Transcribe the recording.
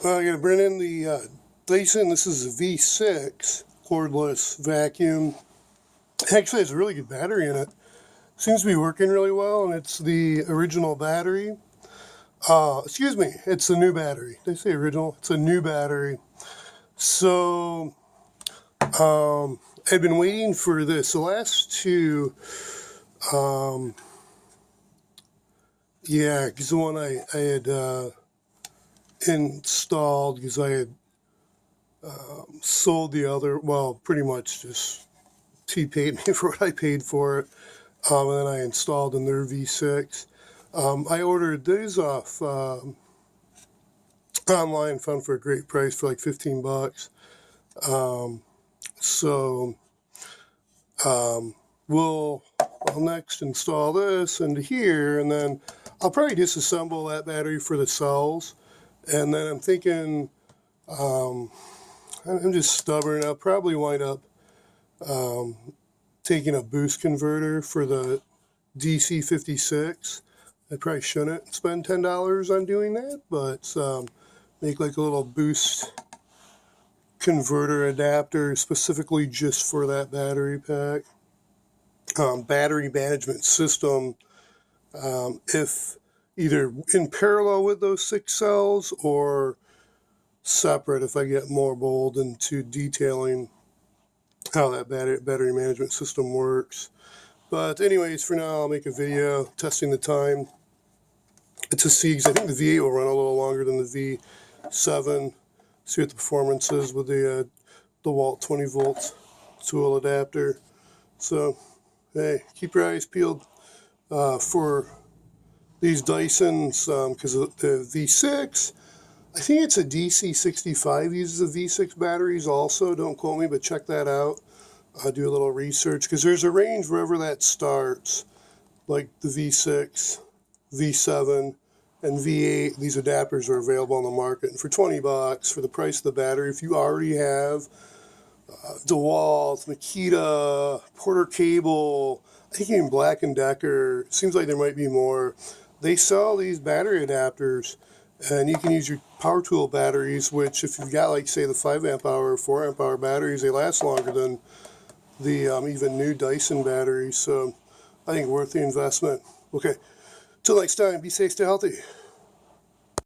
Well, I'm going to bring in the Dyson. This is a V6 cordless vacuum. Actually, has a really good battery in it. Seems to be working really well, and it's the original battery. Excuse me, it's a new battery. Did I say original? It's a new battery. So, I've been waiting for this. The last two, yeah, because the one I had installed, because I had sold the other, well, pretty much just he paid me for what I paid for it, and then I installed in their V6. I ordered these off online, found for a great price for like 15 bucks. I'll next install this into here, and then I'll probably disassemble that battery for the cells. And then I'm thinking, I'm just stubborn. I'll probably wind up taking a boost converter for the DC 56. I probably shouldn't spend $10 on doing that, but make like a little boost converter adapter specifically just for that battery pack. Battery management system, if either in parallel with those 6 cells or separate if I get more bold into detailing how that battery management system works. But anyways, for now I'll make a video testing the time to see, because I think the V8 will run a little longer than the V7. See what the performance is with the DeWalt 20 volt tool adapter. So hey, keep your eyes peeled for these Dysons, because the V6, I think it's a DC65 uses the V6 batteries also. Don't quote me, but check that out. Do a little research, because there's a range wherever that starts, like the V6, V7, and V8. These adapters are available on the market, and for 20 bucks for the price of the battery, if you already have DeWalt, Makita, Porter Cable, I think even Black & Decker, seems like there might be more. They sell these battery adapters, and you can use your power tool batteries, which if you've got, like, say, the 5 amp hour or 4 amp hour batteries, they last longer than the even new Dyson batteries. So I think worth the investment. Okay, till next time, be safe, stay healthy.